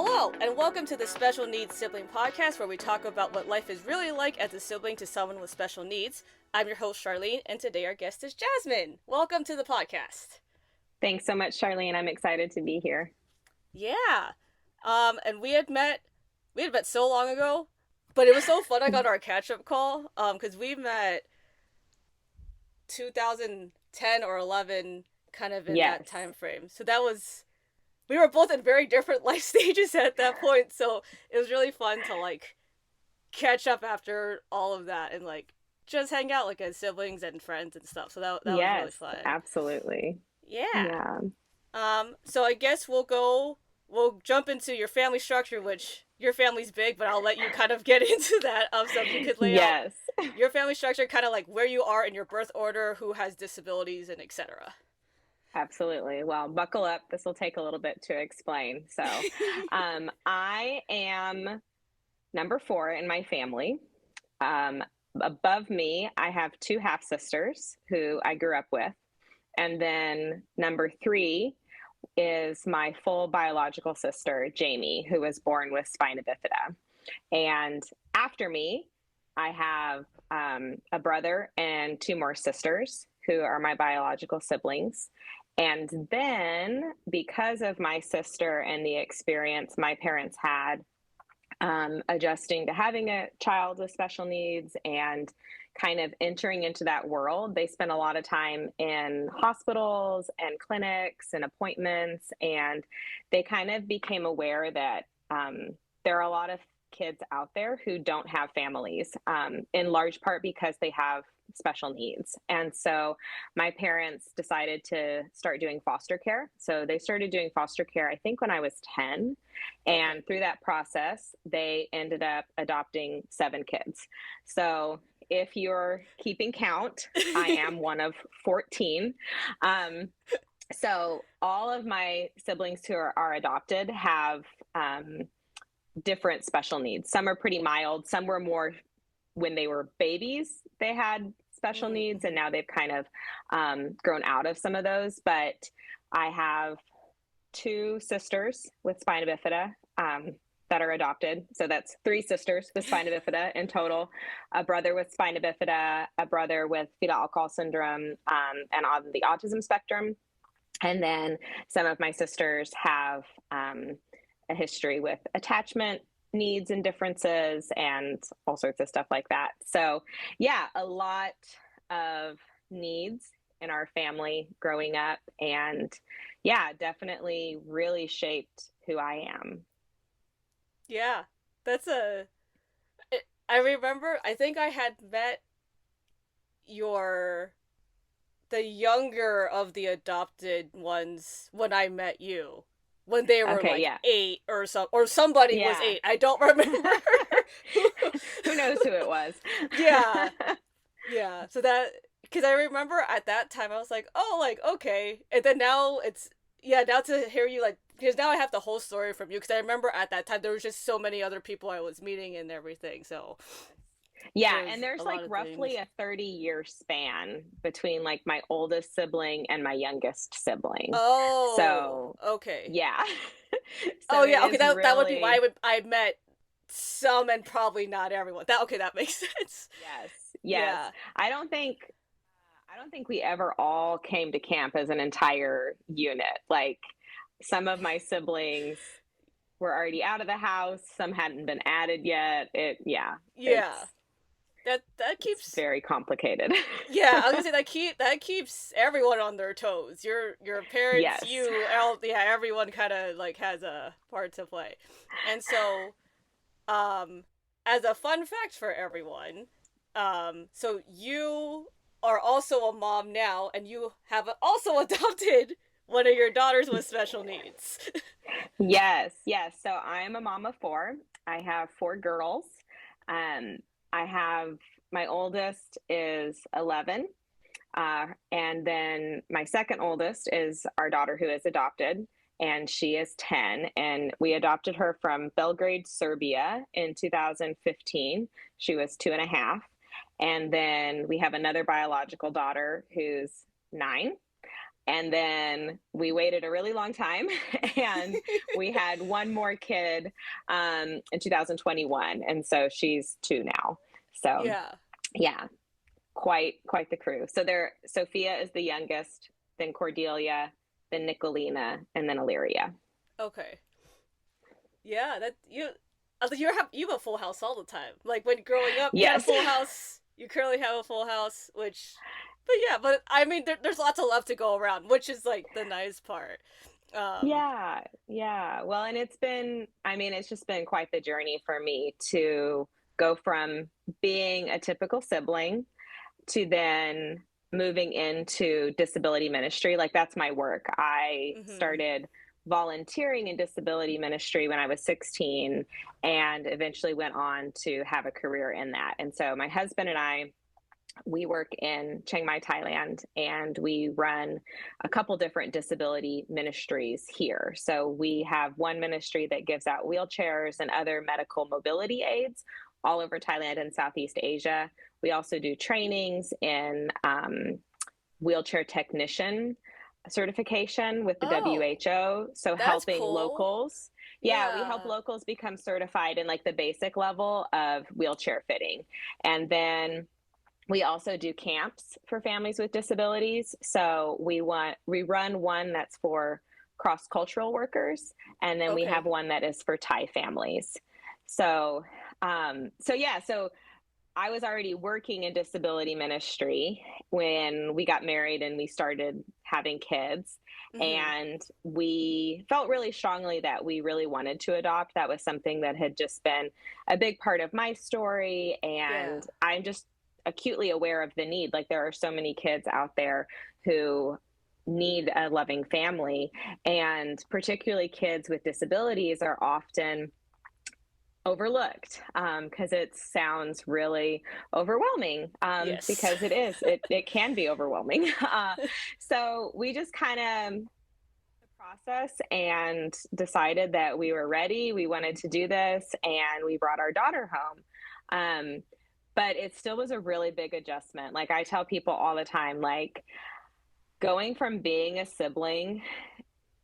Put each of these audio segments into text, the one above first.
Hello, and welcome to the Special Needs Sibling Podcast, where we talk about what life is really like as a sibling to someone with special needs. I'm your host, Charlene, and today our guest is Jasmine. Welcome to the podcast. Thanks so much, Charlene. I'm excited to be here. Yeah. And we had met so long ago, but it was so fun I got our catch-up call, because we met 2010 or 11, kind of in that time frame. So we were both in very different life stages at that point, so it was really fun to, like, catch up after all of that and, like, just hang out, like, as siblings and friends and stuff. So that was really fun. Absolutely. Yeah. So I guess we'll jump into your family structure, which your family's big, but I'll let you kind of get into that, so you could lay out your family structure, kind of like where you are in your birth order, who has disabilities, and etc. Absolutely. Well, buckle up. This will take a little bit to explain. So I am number 4 in my family. Above me, I have 2 half-sisters who I grew up with. And then number 3 is my full biological sister, Jamie, who was born with spina bifida. And after me, I have a brother and 2 more sisters who are my biological siblings. And then, because of my sister and the experience my parents had adjusting to having a child with special needs and kind of entering into that world, they spent a lot of time in hospitals and clinics and appointments, and they kind of became aware that there are a lot of kids out there who don't have families, in large part because they have special needs. And so my parents decided to start doing foster care. So they started doing foster care, I think, when I was 10. And through that process, they ended up adopting 7 kids. So if you're keeping count, I am one of 14. So all of my siblings who are adopted have different special needs. Some are pretty mild. Some were more when they were babies, they had special needs, and now they've kind of grown out of some of those. But I have 2 sisters with spina bifida that are adopted. So that's 3 sisters with spina bifida in total, a brother with spina bifida, a brother with fetal alcohol syndrome, and on the autism spectrum. And then some of my sisters have a history with attachment needs and differences and all sorts of stuff like that. So yeah, a lot of needs in our family growing up, and yeah, definitely really shaped who I am. Yeah, I remember, I think I had met the younger of the adopted ones when I met you. When they were 8 or somebody was 8. I don't remember. Who knows who it was? Yeah. So because I remember at that time I was like, oh, like, okay. And then now now to hear you, like, because now I have the whole story from you, because I remember at that time there was just so many other people I was meeting and everything. So yeah, and there's like roughly a 30-year span between like my oldest sibling and my youngest sibling. Oh, so okay, yeah. Okay, that would be why I met some and probably not everyone. That makes sense. Yes. Yeah. I don't think we ever all came to camp as an entire unit. Like, some of my siblings were already out of the house, some hadn't been added yet. That keeps very complicated. Yeah, I was gonna say that keeps everyone on their toes. Your parents, everyone kind of like has a part to play. And so, as a fun fact for everyone, so you are also a mom now, and you have also adopted one of your daughters with special needs. Yes. So I am a mom of 4. I have 4 girls. I have, my oldest is 11, and then my second oldest is our daughter who is adopted, and she is 10, and we adopted her from Belgrade, Serbia in 2015. She was 2.5, and then we have another biological daughter who's 9, And then we waited a really long time and we had one more kid in 2021. And so she's 2 now. So Yeah. yeah, quite the crew. So Sophia is the youngest, then Cordelia, then Nicolina, and then Illyria. Okay. Yeah, that you have a full house all the time. Like when growing up, you had a Yes. full house. You currently have a full house, which, but yeah, but I mean, there's lots of love to go around, which is like the nice part. Um, Yeah, yeah. Well, and I mean, it's just been quite the journey for me to go from being a typical sibling to then moving into disability ministry. Like that's my work. I mhm. started volunteering in disability ministry when I was 16 and eventually went on to have a career in that. And so my husband and I, we work in Chiang Mai, Thailand, and we run a couple different disability ministries here. So we have one ministry that gives out wheelchairs and other medical mobility aids all over Thailand and Southeast Asia. We also do trainings in wheelchair technician certification with the Oh, WHO. So that's helping cool. locals. Yeah, we help Yeah. locals become certified in like the basic level of wheelchair fitting. And then we also do camps for families with disabilities. So we run one that's for cross-cultural workers, and then we have Okay. one that is for Thai families. So so I was already working in disability ministry when we got married and we started having kids. Mhm. And we felt really strongly that we really wanted to adopt. That was something that had just been a big part of my story. Yeah. And I'm just acutely aware of the need. Like there are so many kids out there who need a loving family. And particularly kids with disabilities are often overlooked because it sounds really overwhelming Yes. because it can be overwhelming. So we just kind of process and decided that we were ready, we wanted to do this, and we brought our daughter home. But it still was a really big adjustment. Like I tell people all the time, like going from being a sibling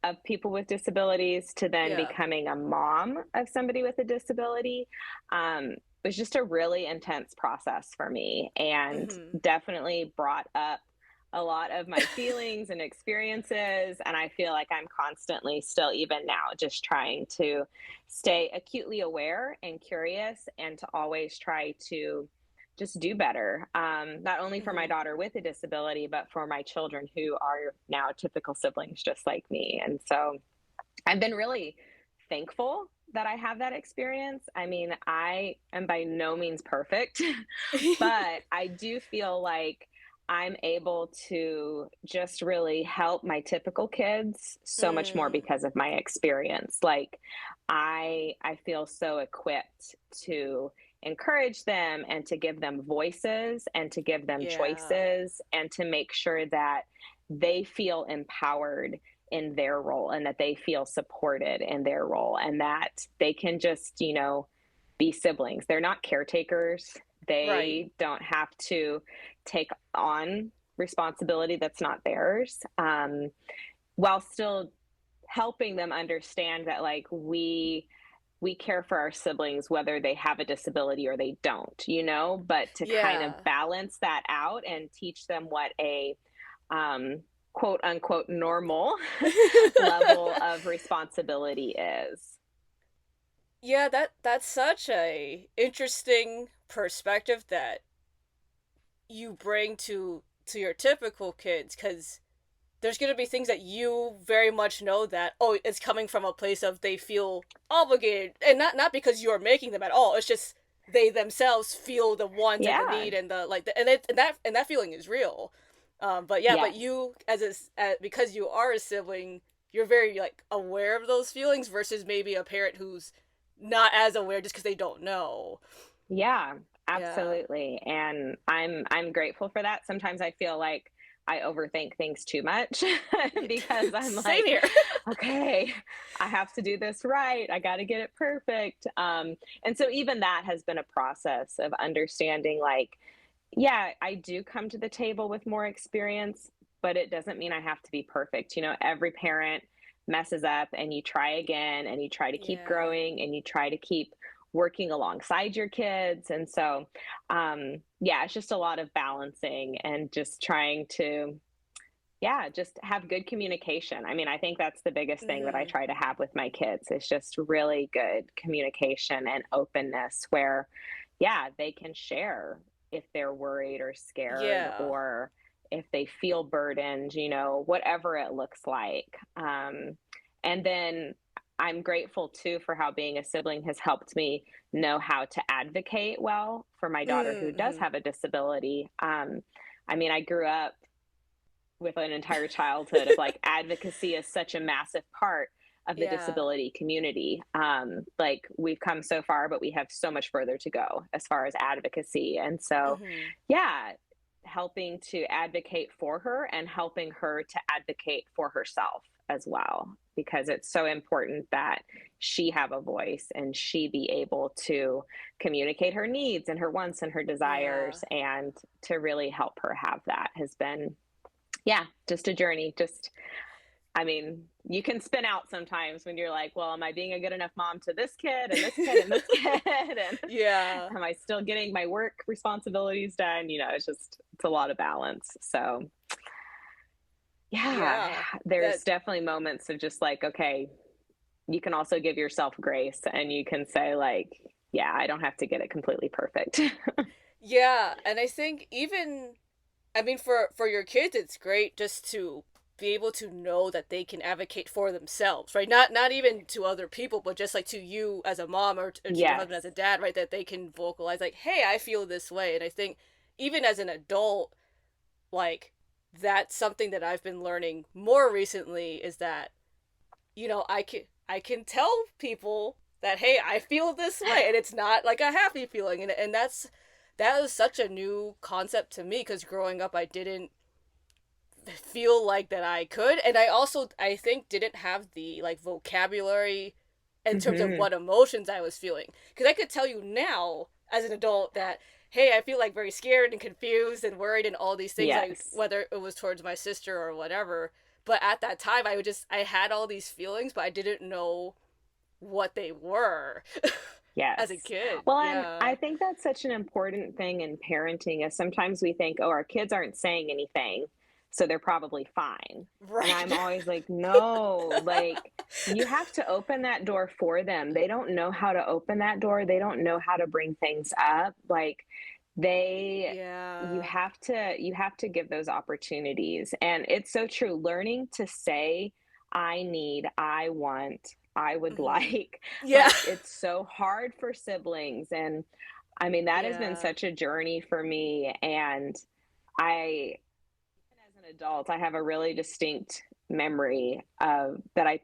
of people with disabilities to then Yeah. becoming a mom of somebody with a disability was just a really intense process for me and Mhm. definitely brought up a lot of my feelings and experiences. And I feel like I'm constantly, still even now, just trying to stay acutely aware and curious and to always try to just do better, not only for my Mhm. daughter with a disability, but for my children who are now typical siblings just like me. And so I've been really thankful that I have that experience. I mean, I am by no means perfect, but I do feel like I'm able to just really help my typical kids so much more Mm. because of my experience. Like I feel so equipped to encourage them and to give them voices and to give them Yeah. choices and to make sure that they feel empowered in their role and that they feel supported in their role and that they can just, be siblings. They're not caretakers. Right. They don't have to take on responsibility that's not theirs, while still helping them understand that like we care for our siblings whether they have a disability or they don't, but to kind of Yeah. balance that out and teach them what a um, quote unquote normal level of responsibility is. Yeah, that's such a interesting perspective that you bring to your typical kids, cuz there's going to be things that you very much know that, oh, it's coming from a place of they feel obligated, and not because you're making them at all. It's just they themselves feel the want and the Yeah. need and the like and that feeling is real. But yeah, but Yes. you because you are a sibling, you're very like aware of those feelings versus maybe a parent who's not as aware just because they don't know. Yeah, Yeah. absolutely. And I'm grateful for that. Sometimes I feel like I overthink things too much because I'm Same like, here. okay, I have to do this right. I got to get it perfect. And so even that has been a process of understanding like, yeah, I do come to the table with more experience, but it doesn't mean I have to be perfect. You know, every parent messes up, and you try again, and you try to keep Yeah. growing, and you try to keep working alongside your kids. And so, yeah, it's just a lot of balancing and just trying to, yeah, just have good communication. I mean, I think that's the biggest thing that I Mm-hmm. try to have with my kids is just really good communication and openness where, yeah, they can share if they're worried or scared Yeah. or if they feel burdened, you know, whatever it looks like. And then I'm grateful too for how being a sibling has helped me know how to advocate well for my daughter who does Mm-hmm. have a disability. I mean, I grew up with an entire childhood of like advocacy is such a massive part of the Yeah. disability community. Like we've come so far, but we have so much further to go as far as advocacy. And so, Mm-hmm. yeah, helping to advocate for her and helping her to advocate for herself as well, because it's so important that she have a voice and she be able to communicate her needs and her wants and her Yeah. desires, and to really help her have that has been, yeah, just a journey. Just, I mean, you can spin out sometimes when you're like, well, am I being a good enough mom to this kid and this kid and this kid? And Yeah. am I still getting my work responsibilities done? You know, it's a lot of balance. So, yeah, Yeah. there's That definitely moments of just like, okay, you can also give yourself grace and you can say, like, yeah, I don't have to get it completely perfect. yeah, and I think even I mean for your kids it's great just to be able to know that they can advocate for themselves, right? Not even to other people, but just like to you as a mom or to your Yes. husband as a dad, right? That they can vocalize like, "Hey, I feel this way." And I think even as an adult, like that's something that I've been learning more recently is that I can tell people that hey, I feel this way, and it's not like a happy feeling, and that was such a new concept to me because growing up I didn't feel like that I could, and I also I think didn't have the like vocabulary in terms of Mm-hmm. what emotions I was feeling, because I could tell you now as an adult that hey, I feel like very scared and confused and worried and all these things, like Yes. whether it was towards my sister or whatever. But at that time I had all these feelings, but I didn't know what they were as a Yes. kid. Well, and Yeah. I think that's such an important thing in parenting is sometimes we think, oh, our kids aren't saying anything, so they're probably fine. And Right. I'm always like, no, like you have to open that door for them. They don't know how to open that door. They don't know how to bring things up. Like they Yeah. you have to give those opportunities. And it's so true. Learning to say, I need, I want, I would Mm-hmm. Yeah. like it's so hard for siblings. And I mean, that has been Yeah. such a journey for me. And I, even as an adult, I have a really distinct memory of that I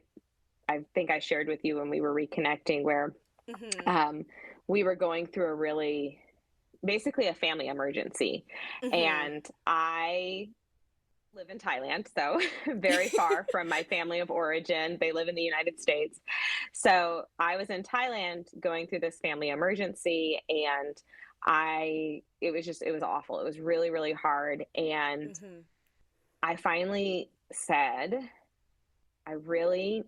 think I shared with you when we were reconnecting, where Mm-hmm. um, we were going through a really, basically a family emergency. Mm-hmm. And I live in Thailand, so very far from my family of origin. They live in the United States. So I was in Thailand going through this family emergency, and it was awful. It was really, really hard. And Mm-hmm. I finally said, I really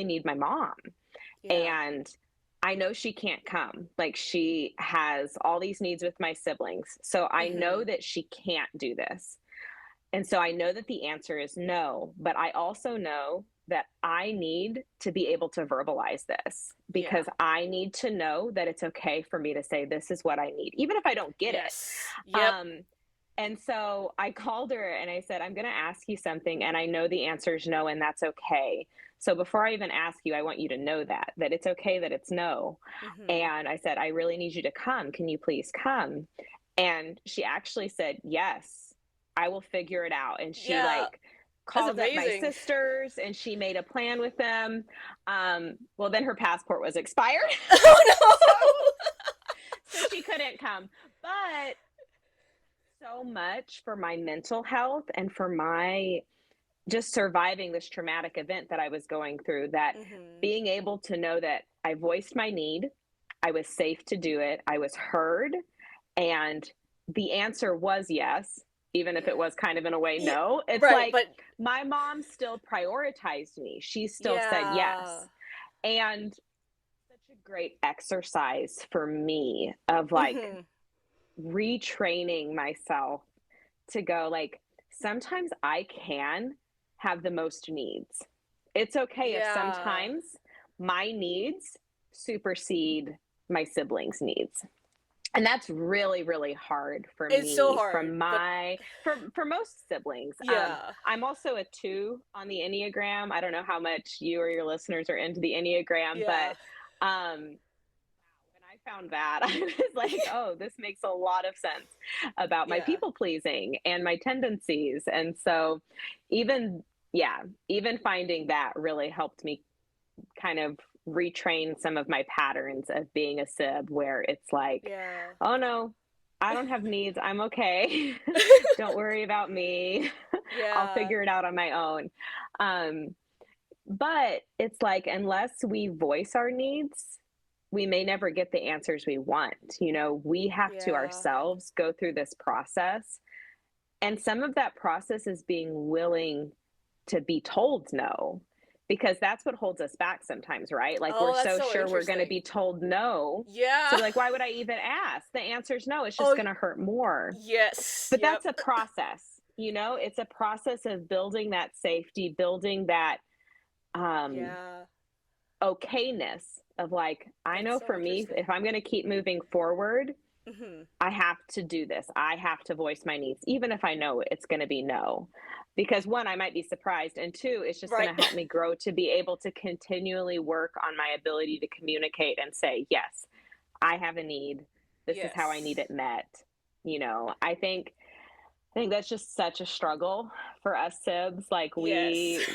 need my mom. Yeah. And I know she can't come. Like she has all these needs with my siblings. So I Mm-hmm. know that she can't do this. And so I know that the answer is no, but I also know that I need to be able to verbalize this Yeah. because I need to know that it's okay for me to say, this is what I need, even if I don't get it. Yes. Yep. Um, and so I called her and I said, I'm going to ask you something. And I know the answer is no, and that's okay. So before I even ask you, I want you to know that it's okay that it's no. Mm-hmm. And I said, I really need you to come. Can you please come? And she actually said, yes, I will figure it out. And she Yeah. like That's called up my amazing. sisters and she made a plan with them. Well, then her passport was expired. so, Oh so she couldn't come. But so much for my mental health and for my just surviving this traumatic event that I was going through, that no. Mm-hmm. being able to know that I voiced my need, I was safe to do it, I was heard, and the answer was yes, even if it was kind of in a way, Yeah, no. It's right, like but my mom still prioritized me. She still said yeah. yes. And such a great exercise for me of like Mhm. retraining myself to go like, sometimes I can have the most needs. It's okay if Yeah. sometimes my needs supersede my siblings' needs. And that's really, really hard for It's so me hard, from but for most siblings. yeah. I'm also a 2 on the Enneagram. I don't know how much you or your listeners are into the Enneagram, Yeah. but when I found that, I was like, oh, this makes a lot of sense about my Yeah. people pleasing and my tendencies. And so even, yeah, even finding that really helped me kind of retrain some of my patterns of being a sib, where it's like, Yeah. oh no, I don't have needs. I'm okay. Don't worry about me. I'll Yeah. figure it out on my own. Um, but it's like, unless we voice our needs, we may never get the answers we want. You know, we have to Yeah. ourselves go through this process. And some of that process is being willing to be told no, because that's what holds us back sometimes, right? Like we're Oh, that's so so sure we're going to interesting. be told no. Yeah. So, like, why would I even ask? The answer is no. It's just Oh, going to hurt more. yes. But Yep. that's a process, you know, it's a process of building that safety, building that um, Yeah. okayness of like, I That's know so for me, interesting. if I'm going to keep moving forward, Mhm. I have to do this. I have to voice my needs, even if I know it's going to be no. Because one, I might be surprised. And two, it's just going Right. to help me grow to be able to continually work on my ability to communicate and say, yes, I have a need. This is how I need Yes. it met. You know, I think that's just such a struggle for us sibs. Like Yes.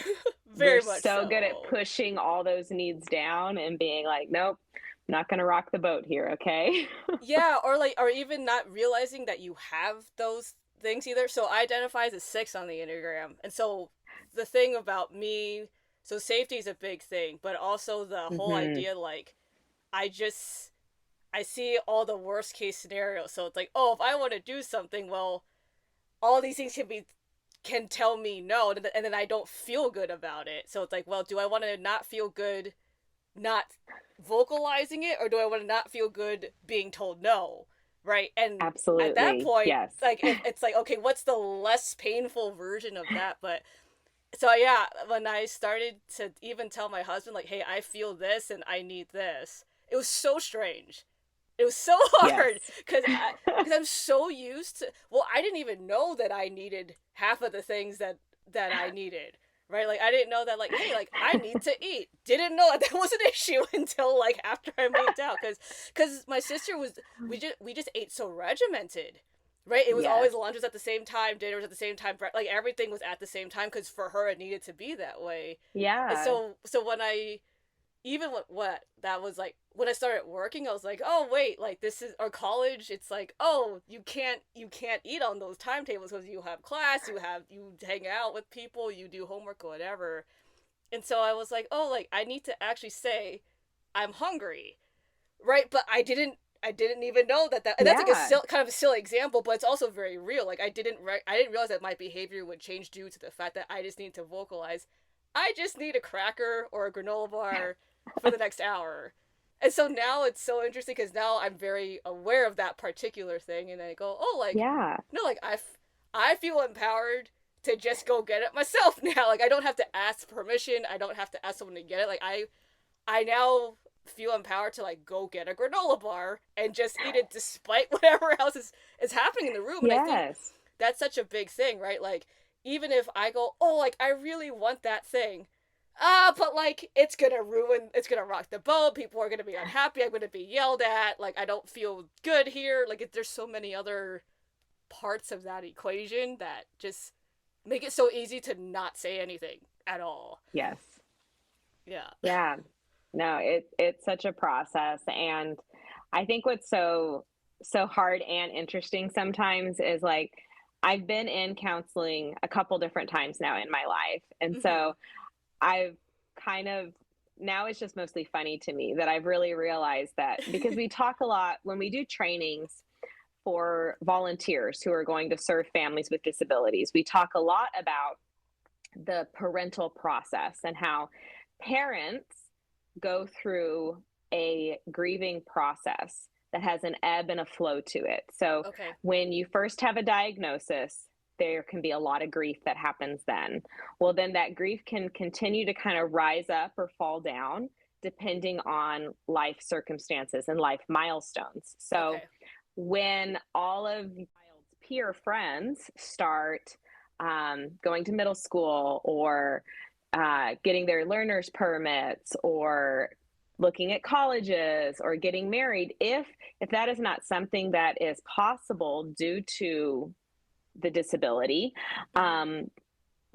we're Very much so good at so. pushing all those needs down and being like, nope, I'm not going to rock the boat here, okay? Yeah, or like, or even not realizing that you have those things either. So I identify as a 6 on the Enneagram. And so the thing about me, so safety is a big thing, but also the whole Mm-hmm. idea like I just I see all the worst case scenarios. So it's like, oh, if I want to do something, well, all these things can tell me no, and then I don't feel good about it. So it's like, well, do I want to not feel good not vocalizing it, or do I want to not feel good being told no? Right? And at that Absolutely. point, Yes. like it's like, okay, what's the less painful version of that? But so yeah, when I started to even tell my husband like, hey, I feel this and I need this, it was so strange. It was so Yes. hard because I'm so used to. Well, I didn't even know that I needed half of the things that I needed. Right, like I didn't know that. Like, hey, like I need to eat. Didn't know that that was an issue until like after I moved out, because my sister was we just ate so regimented. Right, it was Yes. always lunch was at the same time, dinner was at the same time, like everything was at the same time because for her it needed to be that way. And Yeah. so when I even what that was like when I started working, I was like, oh wait, like this is our college. It's like, oh, you can't eat on those timetables because you have class, you hang out with people, you do homework or whatever. And so I was like, oh, like I need to actually say I'm hungry, right? But I didn't even know that and that's like Yeah. kind of a silly example, but it's also very real. Like I didn't realize that my behavior would change due to the fact that I just need to vocalize. I just need a cracker or a granola bar for the next hour. And so now it's so interesting because now I'm very aware of that particular thing, and I go, oh, like Yeah. no, like I feel empowered to just go get it myself now. Like I don't have to ask permission. I don't have to ask someone to get it. Like I now feel empowered to like go get a granola bar and just eat it despite whatever else is happening in the room. And I think Yes. that's such a big thing, right? Like even if I go, oh, like I really want that thing, but like it's gonna rock the boat. People are gonna be unhappy. I'm gonna be yelled at. Like I don't feel good here. Like there's so many other parts of that equation that just make it so easy to not say anything at all. Yes. Yeah. Yeah. No, it's such a process. And I think what's so hard and interesting sometimes is like I've been in counseling a couple different times now in my life. And Mm-hmm. so I've kind of now it's just mostly funny to me that I've really realized that because we talk a lot when we do trainings for volunteers who are going to serve families with disabilities, we talk a lot about the parental process and how parents go through a grieving process that has an ebb and a flow to it. So when you first have a diagnosis, there can be a lot of grief that happens then. Well, then that grief can continue to kind of rise up or fall down depending on life circumstances and life milestones. So when all of the child's peer friends start going to middle school or getting their learner's permits or looking at colleges or getting married, if that is not something that is possible due to the disability,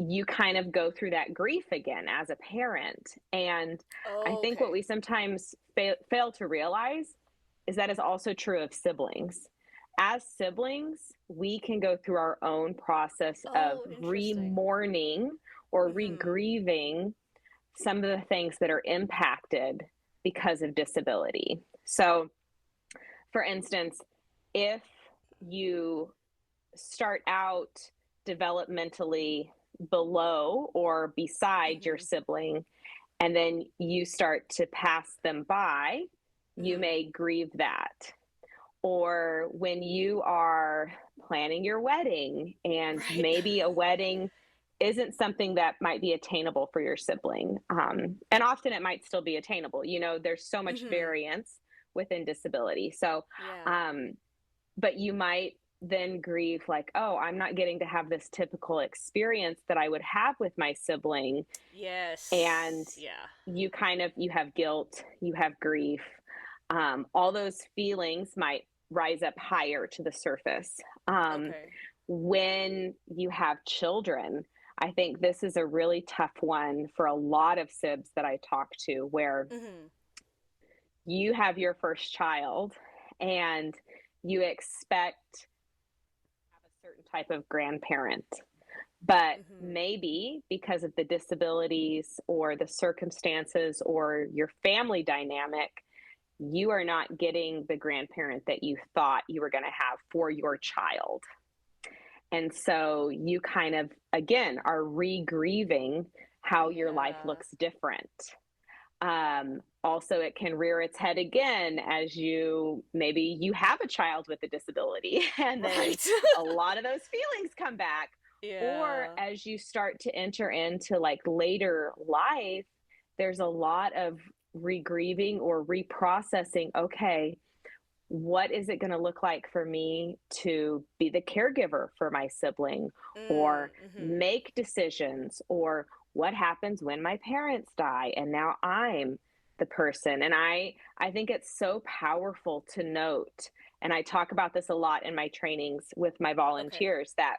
you kind of go through that grief again as a parent. And I think what we sometimes fail to realize is that is also true of siblings. As siblings, we can go through our own process of re-mourning or re-grieving some of the things that are impacted because of disability. So, for instance, if you start out developmentally below or beside your sibling, and then you start to pass them by, you may grieve that. Or when you are planning your wedding and maybe a wedding isn't something that might be attainable for your sibling. And often it might still be attainable. You know, there's so much variance within disability. So, but you might then grieve like, oh, I'm not getting to have this typical experience that I would have with my sibling. Yes. And you have guilt, you have grief. All those feelings might rise up higher to the surface. When you have children, I think this is a really tough one for a lot of sibs that I talk to, where you have your first child and you expect to have a certain type of grandparent. But maybe because of the disabilities or the circumstances or your family dynamic, you are not getting the grandparent that you thought you were going to have for your child. And so you kind of, again, are re-grieving how your life looks different. Also, it can rear its head again as maybe you have a child with a disability and then a lot of those feelings come back. Or as you start to enter into like later life, there's a lot of re-grieving or reprocessing. Okay, what is it going to look like for me to be the caregiver for my sibling or make decisions, or what happens when my parents die and now I'm the person? And I think it's so powerful to note, and I talk about this a lot in my trainings with my volunteers, that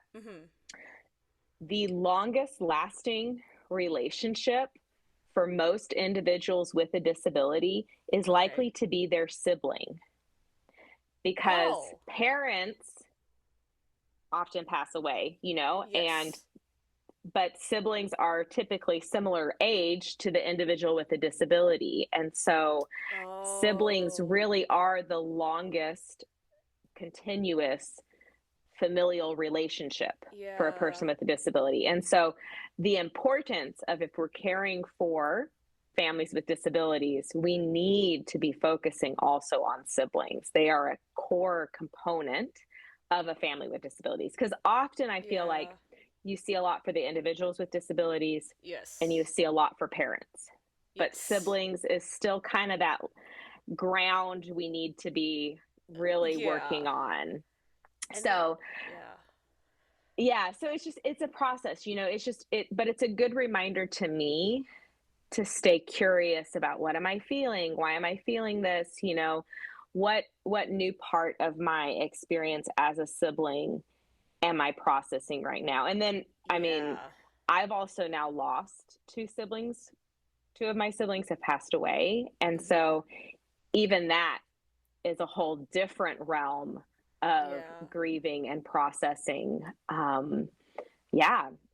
the longest lasting relationship for most individuals with a disability is likely to be their sibling, because parents often pass away, you know, but siblings are typically similar age to the individual with a disability. And so siblings really are the longest continuous familial relationship for a person with a disability. And so the importance of, if we're caring for families with disabilities, we need to be focusing also on siblings. They are a core component of a family with disabilities, because often I feel like you see a lot for the individuals with disabilities and you see a lot for parents, but siblings is still kind of that ground we need to be really working on. And so so it's a process, you know, but it's a good reminder to me to stay curious about, what am I feeling? Why am I feeling this? You know, what new part of my experience as a sibling am I processing right now? And then, I mean, I've also now lost two siblings. Two of my siblings have passed away. And so even that is a whole different realm of grieving and processing.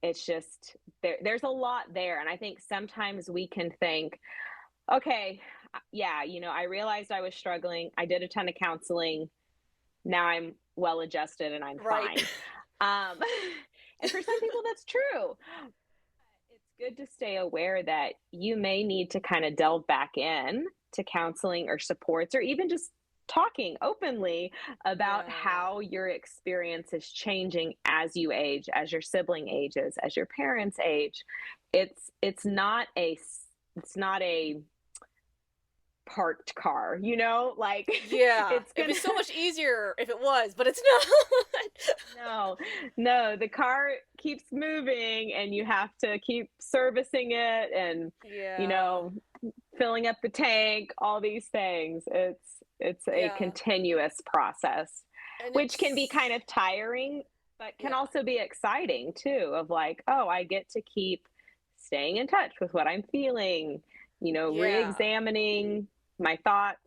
It's just, there's a lot there. And I think sometimes we can think, okay, you know, I realized I was struggling. I did a ton of counseling. now I'm well adjusted and I'm Right. fine. Um, and for some people, that's true. It's good to stay aware that you may need to kind of delve back in to counseling or supports, or even just talking openly about Yeah. how your experience is changing as you age, as your sibling ages, as your parents age. It's not a it's not a parked car, you know, like Yeah. it's It'd be gonna so much easier if it was, but it's not. no, no, the car keeps moving and you have to keep servicing it and, you Yeah. know, filling up the tank, all these things. It's a Yeah. continuous process, And which can be it's kind of tiring, but can yeah. also be exciting too, of like, oh, I get to keep staying in touch with what I'm feeling, you know, Yeah. re-examining my thoughts.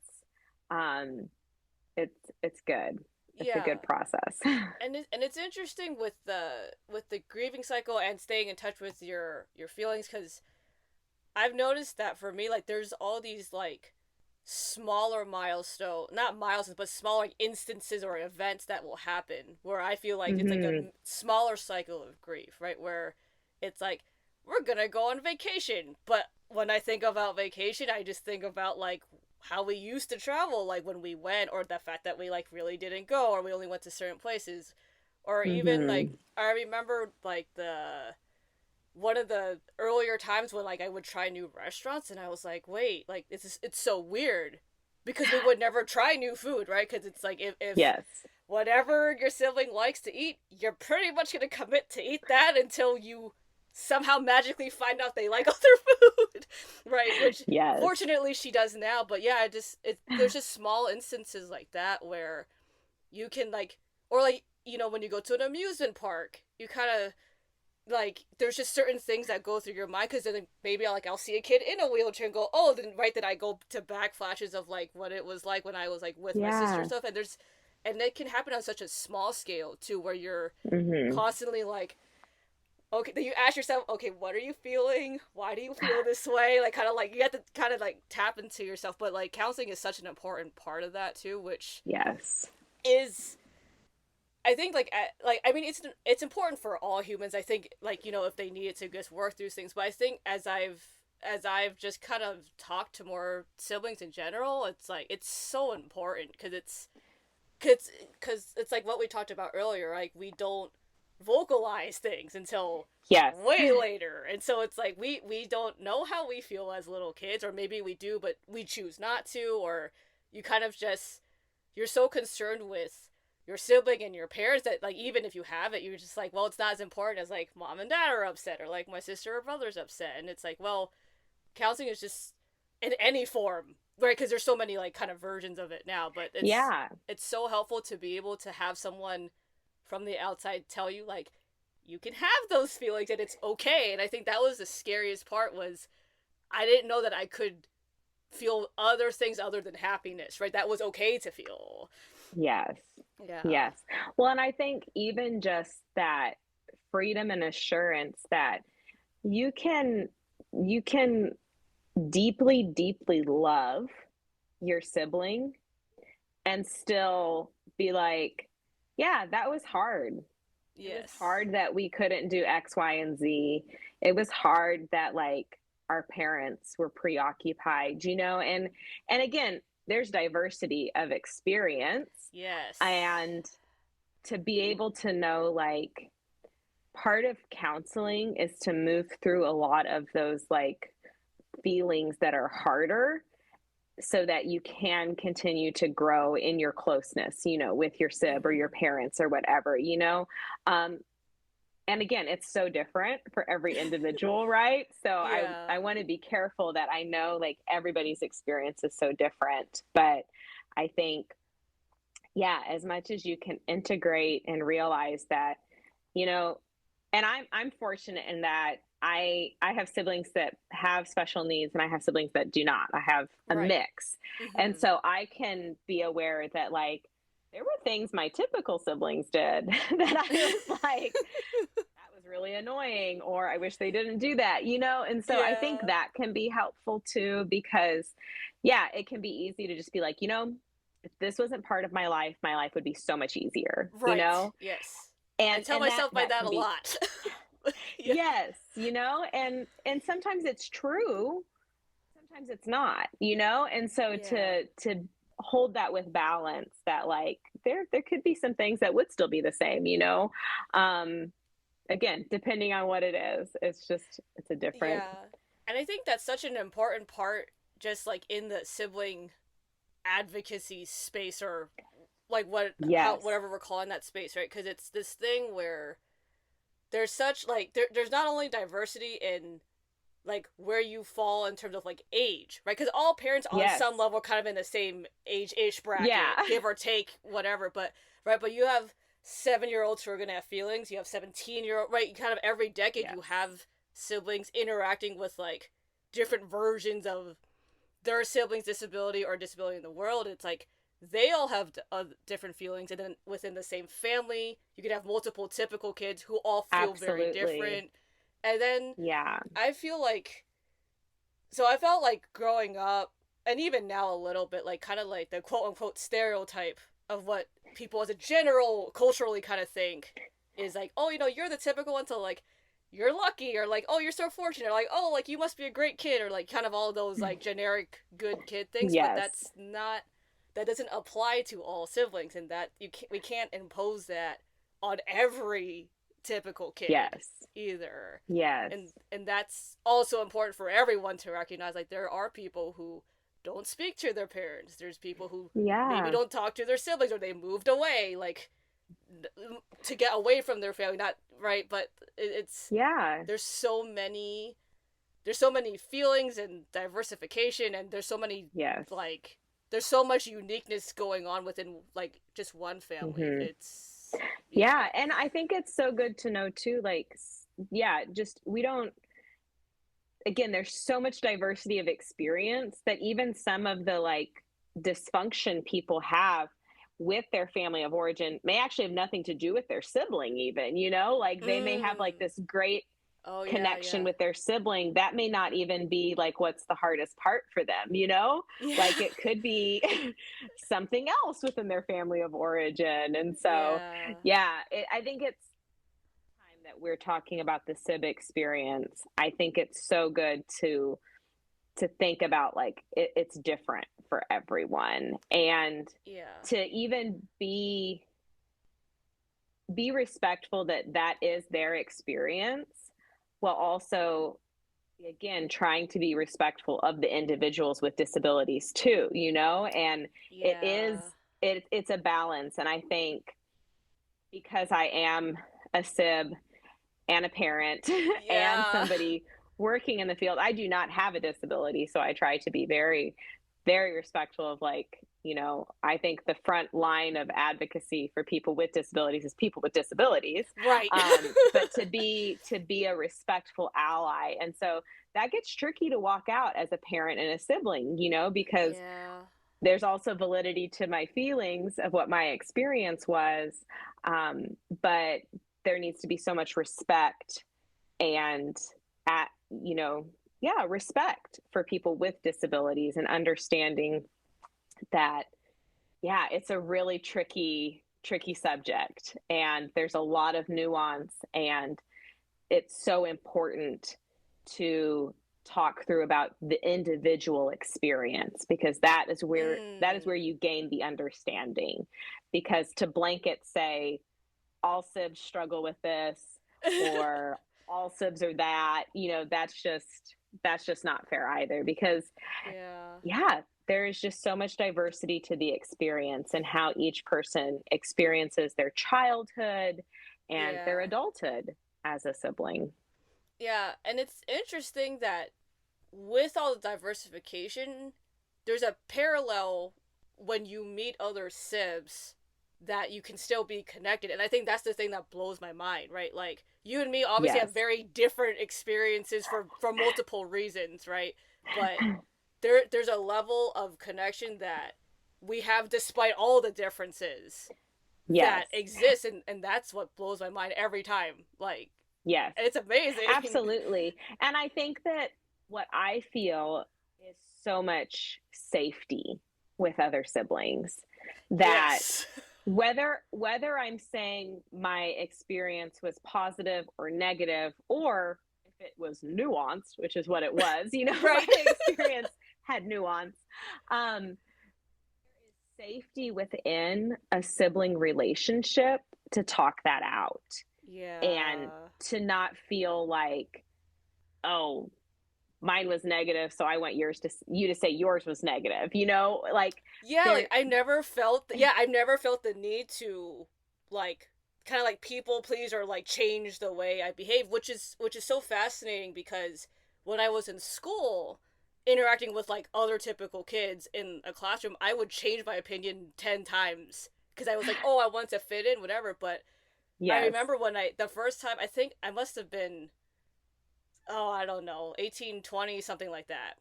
Um, it's good. It's a Yeah. good process. And it's interesting with the grieving cycle and staying in touch with your feelings, cuz I've noticed that for me, like, there's all these like smaller milestone, not milestones, but smaller like, instances or events that will happen where I feel like it's like a Hmm. smaller cycle of grief, right? Where it's like we're gonna go on vacation, but when I think about vacation, I just think about like how we used to travel, like when we went, or the fact that we like really didn't go, or we only went to certain places, or even like Hmm. I remember like the one of the earlier times when like I would try new restaurants and I was like, wait, like it's so weird because we would never try new food, right? Because it's like if Yes. whatever your sibling likes to eat, you're pretty much gonna commit to eat that until you somehow magically find out they like other food, right? Which Yes. fortunately she does now, but yeah, there's just small instances like that where you can like, or like when you go to an amusement park, you kind of like there's just certain things that go through your mind because then maybe I'll see a kid in a wheelchair and go, oh, then right, then I go to back flashes of like what it was like when I was like with my sister and Yeah. stuff, and it can happen on such a small scale too, where you're Hmm. constantly like, okay, then you ask yourself, okay, what are you feeling, why do you feel this way, like kind of like you have to kind of like tap into yourself, but like counseling is such an important part of that too, which Yes. is I think like I mean it's important for all humans. I think like if they needed to just work through things, but I think as I've just kind of talked to more siblings in general, it's like it's so important because it's like what we talked about earlier. Like we don't vocalize things until Yes. way later, and so it's like we don't know how we feel as little kids, or maybe we do, but we choose not to, or you kind of just you're so concerned with your sibling and your parents that like even if you have it, you're just like, well, it's not as important as like mom and dad are upset or like my sister or brother's upset, and it's like, well, counseling is just in any form, right? Because there's so many like kind of versions of it now, but Yeah. it's so helpful to be able to have someone from the outside tell you like you can have those feelings and it's okay. And I think that was the scariest part was I didn't know that I could feel other things other than happiness, right? That was okay to feel. Yes. Yeah. Yes. Well, and I think even just that freedom and assurance that you can you can deeply, deeply love your sibling and still be like, yeah, that was hard. It was Yes. hard that we couldn't do X, Y, and Z. It was hard that like our parents were preoccupied, you know, and again, there's diversity of experience Yes. and to be able to know like part of counseling is to move through a lot of those like feelings that are harder so that you can continue to grow in your closeness, you know, with your sib or your Mm-hmm. parents or whatever, you know. Um, and again, it's so different for every individual, right? So Yeah. I want to be careful that I know like everybody's experience is so different, but I think yeah, as much as you can integrate and realize that, you know, and I'm fortunate in that I have siblings that have special needs and I have siblings that do not. I have a Right. mix. And Mm-hmm. so I can be aware that like there were things my typical siblings did that I was like that was really annoying or I wish they didn't do that, you know? And so I think Yeah. that can be helpful too because yeah, it can be easy to just be like, you know, if this wasn't part of my life would be so much easier, you Right. know? Yes. I And tell myself by that that can a be, lot. Yeah. yes, you know, and sometimes it's true, sometimes it's not, you know? And so Yeah. to hold that with balance, that like there could be some things that would still be the same, you know? Um Again, depending on what it is, it's a different. Yeah. And I think that's such an important part just like in the sibling advocacy space, or like what how Yes. whatever we're calling that space, right? Cuz it's this thing where there's such like there's not only diversity in like where you fall in terms of like age, right? Because all parents on Yes. some level kind of in the same age Yeah. bracket, give or take, whatever. But right, but you have 7 year olds who are gonna have feelings. You have 17-year-old, right? Kind of every decade you Yes. have siblings interacting with like different versions of their siblings' disability or disability in the world. It's like they all have different feelings, and then within the same family, you could have multiple typical kids who all feel very Absolutely. different. And then Yeah. I feel like so I felt like growing up, and even now a little bit, like kind of like the quote unquote stereotype of what people as a general culturally kind of think is like, oh, you know, you're the typical one, so like you're lucky, or like, oh, you're so fortunate, or like, oh, like you must be a great kid, or like kind of all those like generic good kid things. But Yes. that's not, that doesn't apply to all siblings, and that we can't impose that on every typical kid Yes. either. Yes. And that's also important for everyone to recognize, like there are people who don't speak to their parents, there's people who maybe Yeah. don't talk to their siblings, or they moved away like to get away from their family, not right, but it's Yeah. there's so many, there's so many feelings and diversification, and there's so many Yes. like there's so much uniqueness going on within like just one family. Hmm. It's Yeah, yeah. and I think it's so good to know too, like, yeah, just we don't, again, there's so much diversity of experience that even some of the like dysfunction people have with their family of origin may actually have nothing to do with their sibling, even, you know, like they may have like Mm. this great Oh yeah, connection yeah. with their sibling that may not even be like what's the hardest part for them, you know, Yeah. like it could be something else within their family of origin. And so Yeah. yeah, I think it's time that we're talking about the sib experience. I think it's so good to think about like it's different for everyone, and Yeah. to even be respectful that that is their experience, while also again trying to be respectful of the individuals with disabilities too, you know. And it is, Yeah. it's a balance. And I think because I am a sib and a parent and Yeah. somebody working in the field, I do not have a disability, so I try to be very very respectful of, like, you know, I think the front line of advocacy for people with disabilities is people with disabilities. Right. But to be a respectful ally. And so that gets tricky to walk out as a parent and a sibling, you know, because Yeah. there's also validity to my feelings of what my experience was. But there needs to be so much respect and at, you know, yeah, respect for people with disabilities, and understanding that, yeah, it's a really tricky subject, and there's a lot of nuance, and it's so important to talk through about the individual experience, because that is where Mm. you gain the understanding. Because to blanket say all sibs struggle with this, or all sibs are that, you know, that's just not fair either. Because Yeah. yeah, there is just so much diversity to the experience and how each person experiences their childhood and their Yeah. adulthood as a sibling. Yeah, and it's interesting that with all the diversification, there's a parallel when you meet other sibs that you can still be connected. And I think that's the thing that blows my mind, right? Like you and me obviously have Yes. very different experiences for multiple reasons, right? But there's a level of connection that we have despite all the differences Yes. that exist, and that's what blows my mind every time. Like Yes. it's amazing. Absolutely. And I think that what I feel is so much safety with other siblings. that Yes. whether I'm saying my experience was positive or negative, or if it was nuanced, which is what it was, my Right. experience had nuance. There is safety within a sibling relationship to talk that out and Yeah. to not feel like, oh, mine was negative, so I want you to say yours was negative, like Yeah, like there. I've never felt the need to like kind of like people please or like change the way I behave, which is so fascinating because when I was in school interacting with like other typical kids in a classroom, I would change my opinion 10 times because I was like, "Oh, I want to fit in, whatever." But I Yes. remember the first time, I think I must have been, oh, I don't know, 18, 20, something like that.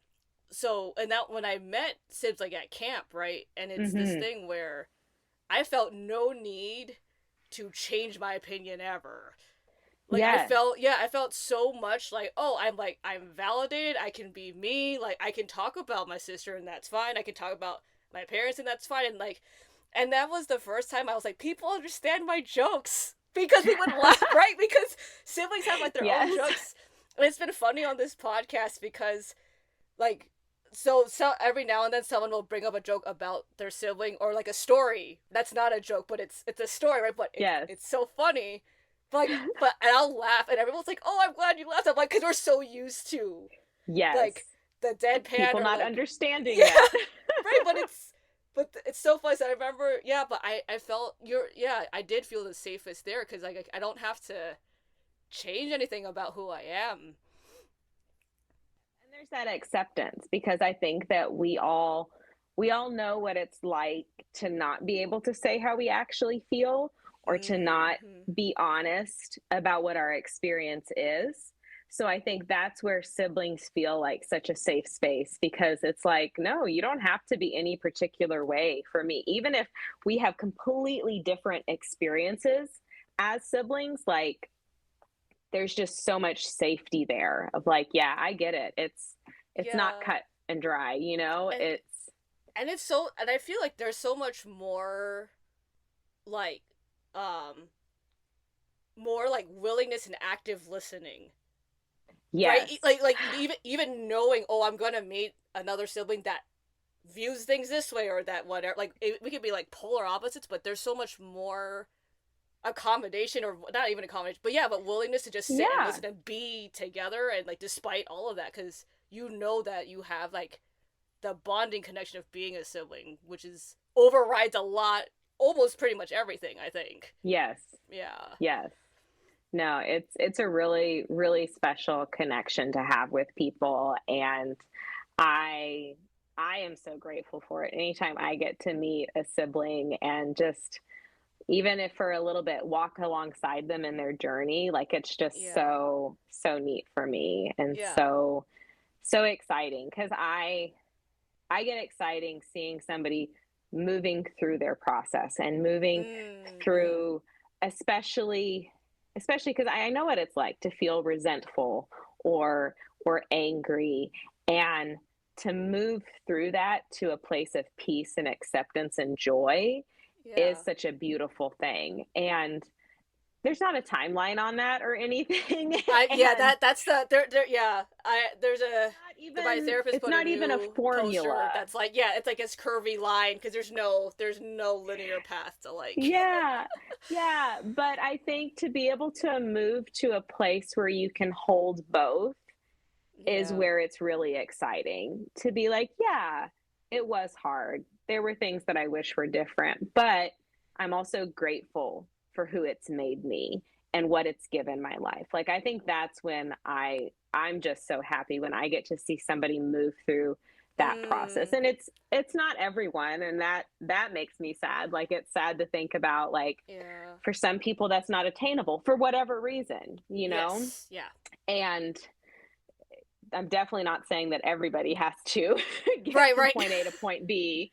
So, and that when I met Sibs like at camp, right? And it's this Mm-hmm. thing where I felt no need to change my opinion ever. Like Yes. I felt so much like, I'm validated, I can be me, like I can talk about my sister and that's fine. I can talk about my parents and that's fine. And that was the first time I was like, people understand my jokes. Because we would laugh, right? Because siblings have like their own Yes. jokes. And it's been funny on this podcast because like so every now and then someone will bring up a joke about their sibling or like a story that's not a joke but it's a story, right? But Yes. it's so funny, but and I'll laugh and everyone's like, oh, I'm glad you laughed. I'm like, because we're so used to Yes. like the deadpan People or not like, understanding yeah, that. right. But it's so funny. So I remember, yeah, but I felt I did feel the safest there because like I don't have to change anything about who I am. And there's that acceptance, because I think that we all know what it's like to not be able to say how we actually feel, or to not Mm-hmm. be honest about what our experience is. So I think that's where siblings feel like such a safe space, because it's like, no, you don't have to be any particular way for me. Even if we have completely different experiences as siblings, like there's just so much safety there of like, yeah, I get it. It's not Yeah. cut and dry, And it's and I feel like there's so much like um more like willingness and active listening, right? yes. Like even knowing, oh, I'm gonna meet another sibling that views things this way or that whatever, like we could be like polar opposites, but there's so much more accommodation, or not even accommodation, but yeah, but willingness to just sit and Yeah. listen and be together, and like despite all of that, because you know that you have like the bonding connection of being a sibling, which is overrides a lot, almost pretty much everything, I think. Yes. Yeah. Yes. No, it's a really, really special connection to have with people. And I I am so grateful for it. Anytime I get to meet a sibling and just, even if for a little bit, walk alongside them in their journey, like it's just Yeah. so neat for me, and Yeah. so exciting, because I get exciting seeing somebody moving through their process and moving Mm-hmm. through, especially because I know what it's like to feel resentful or angry, and to move through that to a place of peace and acceptance and joy is Yeah. such a beautiful thing. And there's not a timeline on that or anything. Yeah, And that's there yeah. There's a not my even therapist it's put a not even a new poster formula. that's like, yeah, it's like this curvy line because there's no linear path to like. Yeah. Yeah, but I think to be able to move to a place where you can hold both is Yeah. where it's really exciting. To be like, yeah, it was hard. There were things that I wish were different, but I'm also grateful for who it's made me and what it's given my life. Like I think that's when I'm just so happy when I get to see somebody move through that process. Mm, And it's not everyone, and that makes me sad. Like it's sad to think about, like, yeah. for some people that's not attainable for whatever reason. Yes. Yeah. And I'm definitely not saying that everybody has to get Right, from right. point A to point B,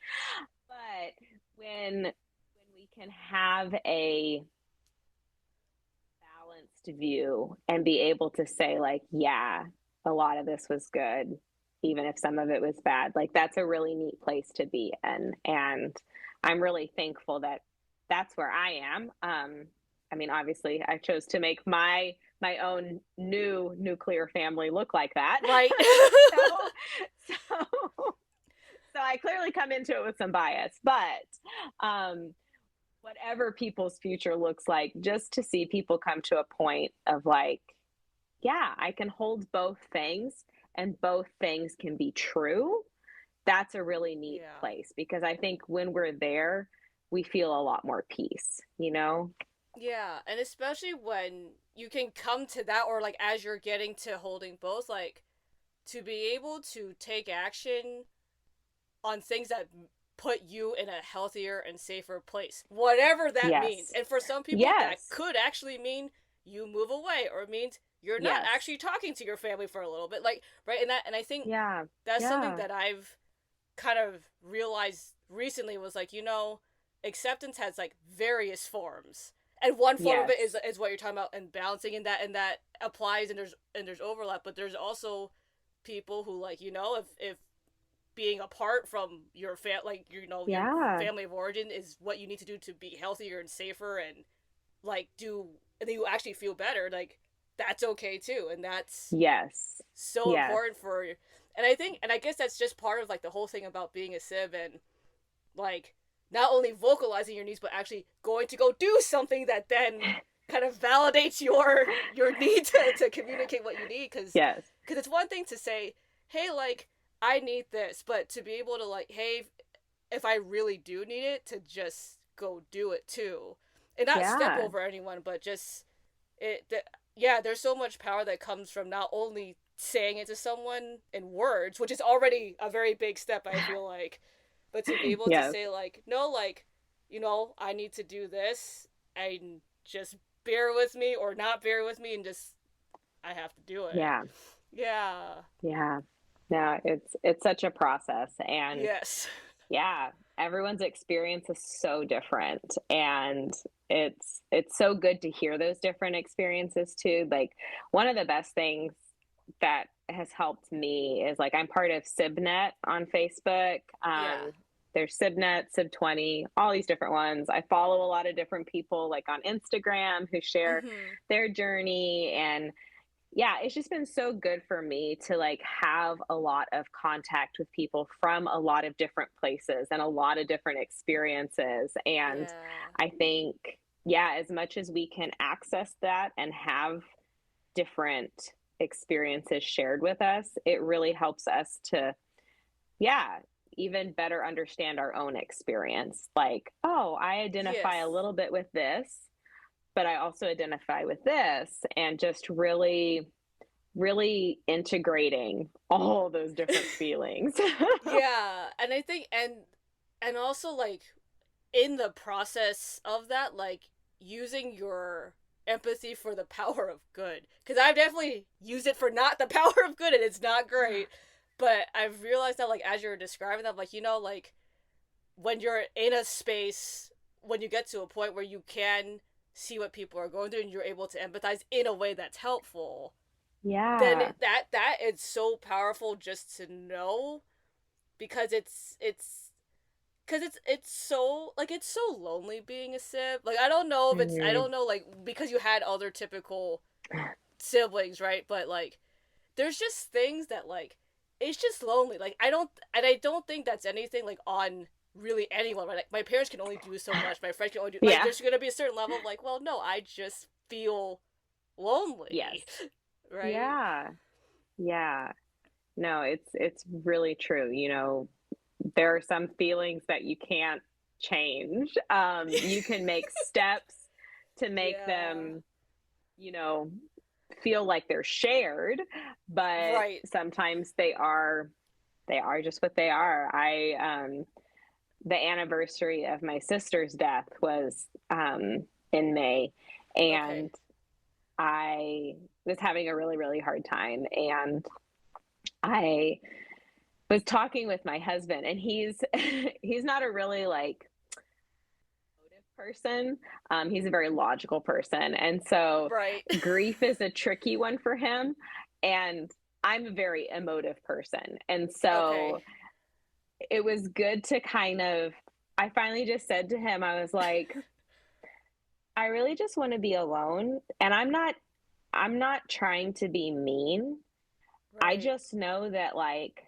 but when we can have a balanced view and be able to say like, yeah, a lot of this was good, even if some of it was bad, like that's a really neat place to be in. And I'm really thankful that that's where I am. I mean, obviously, I chose to make my own new nuclear family look like that. Right. so, so, so I clearly come into it with some bias, but whatever people's future looks like, just to see people come to a point of like, yeah, I can hold both things and both things can be true. That's a really neat Yeah. place, because I think when we're there, we feel a lot more peace, you know? Yeah, and especially when you can come to that, or like as you're getting to holding both, like to be able to take action on things that put you in a healthier and safer place, whatever that means. Yes. And for some people, that Yes. could actually mean you move away, or it means you're not Yes. actually talking to your family for a little bit, like, right? And I think Yeah. that's something Yeah. that I've kind of realized recently, was like, acceptance has like various forms, and one form of it Yes. is what you're talking about, and balancing, and that applies, and there's overlap, but there's also people who, like, if being apart from your like, your Yeah. family of origin is what you need to do to be healthier and safer, and like and then you actually feel better, like that's okay too, and that's Yes. so Yes. important for. And I think, and I guess that's just part of like the whole thing about being a sib, and like not only vocalizing your needs, but actually going to go do something that then kind of validates your need to communicate what you need, because Yes. it's one thing to say, hey, like, I need this, but to be able to, like, hey, if I really do need it, to just go do it too, and not step over anyone, but just yeah, there's so much power that comes from not only saying it to someone in words, which is already a very big step, I feel like, but to be able to Yes. say, like, no, like, I need to do this, and just bear with me or not bear with me, and just, I have to do it. Yeah. Yeah. Yeah. No, it's such a process, and Yes. yeah, everyone's experience is so different, and it's so good to hear those different experiences too. Like, one of the best things that has helped me is, like, I'm part of Sibnet on Facebook. Yeah. There's Sibnet, Sib20, all these different ones. I follow a lot of different people, like, on Instagram, who share their journey, and yeah, it's just been so good for me to, like, have a lot of contact with people from a lot of different places and a lot of different experiences. And I think, yeah, as much as we can access that and have different experiences shared with us, it really helps us to, yeah, even better understand our own experience. Like, oh, I identify a little bit with this, but I also identify with this, and just really, really integrating all those different feelings. Yeah, and I think, and also, like, in the process of that, like, using your empathy for the power of good, because I've definitely used it for not the power of good, and it's not great, but I've realized that, like, as you're describing that, like, like, when you're in a space, when you get to a point where you can see what people are going through, and you're able to empathize in a way that's helpful, then that is so powerful just to know, because it's so, like, it's so lonely being a sib. Like, I don't know if it's, I don't know, like, because you had other typical siblings, right? But, like, there's just things that, like, it's just lonely. Like, I don't think that's anything, like, on really anyone, right? Like, my parents can only do so much, my friends can only do, like, there's gonna be a certain level of, like, well, no, I just feel lonely. Yes. Right? Yeah. No, it's really true. There are some feelings that you can't change. You can make steps to make them, feel like they're shared, but sometimes they are just what they are. The anniversary of my sister's death was in May, and I was having a really, really hard time, and I was talking with my husband, and he's not a really, like, emotive person. He's a very logical person, and so grief is a tricky one for him, and I'm a very emotive person, and so it was good to kind of I finally just said to him, I was like, I really just want to be alone. And I'm not trying to be mean. I Right. just know that like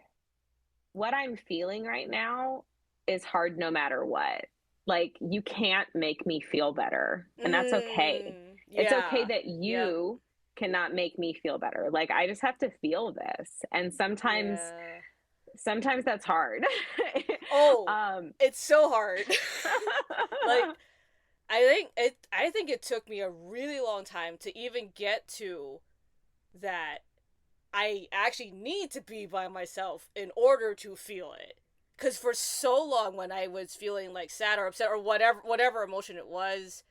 what I'm feeling right now is hard no matter what. Like, you can't make me feel better, and that's okay. It's okay Yeah. that Yep. you cannot make me feel better. Like, I just have to feel this. And Yeah. sometimes that's hard. Oh, um it's so hard. Like, I think it took me a really long time to even get to that I actually need to be by myself in order to feel it. Cuz for so long when I was feeling like sad or upset or whatever emotion it was,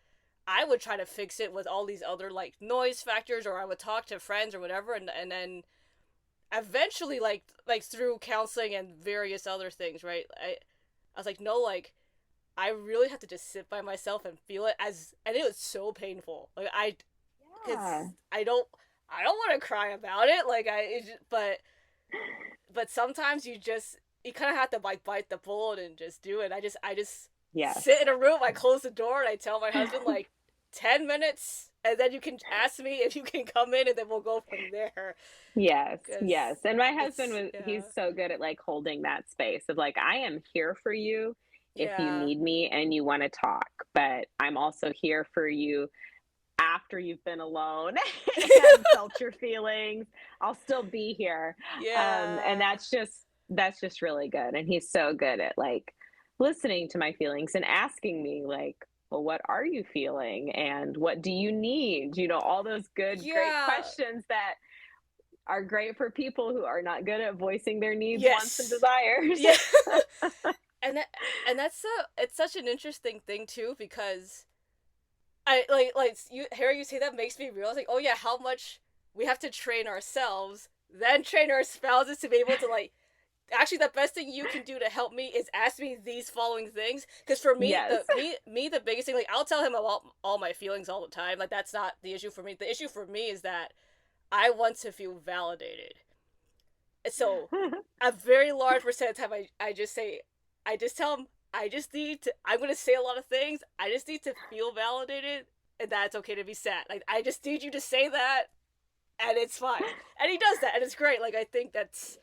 I would try to fix it with all these other like noise factors, or I would talk to friends or whatever, and then eventually like through counseling and various other things, right? I was like, no, like I really have to just sit by myself and feel it, as and it was so painful. Like I cuz yeah. I don't want to cry about it, like but sometimes you kind of have to like bite the bullet and just do it. I just Yes. sit in a room, I close the door, and I tell my husband like 10 minutes, and then you can ask me if you can come in, and then we'll go from there. Yes, Because yes. And my husband it's, he's yeah. so good at like holding that space of like, I am here for you if you Yeah. need me and you want to talk, but I'm also here for you after you've been alone and felt your feelings. I'll still be here. And Yeah. that's just really good. And he's so good at like listening to my feelings and asking me like, well, what are you feeling and what do you need? You know, all those good, great Yeah. questions that are great for people who are not good at voicing their needs, wants, and Yes. desires. Yeah. and that, and that's it's such an interesting thing too, because I like you hearing you say that makes me realize like, oh yeah, how much we have to train ourselves, then train our spouses to be able to like, actually the best thing you can do to help me is ask me these following things, because for me Yes. the biggest thing, like I'll tell him about all my feelings all the time, like that's not the issue for me. The issue for me is that I want to feel validated. So a very large percent of the time I just say, I just tell him, I just need to, I'm going to say a lot of things, I just need to feel validated, and that's okay to be sad. Like I just need you to say that, and it's fine. And he does that, and it's great. Like I think that's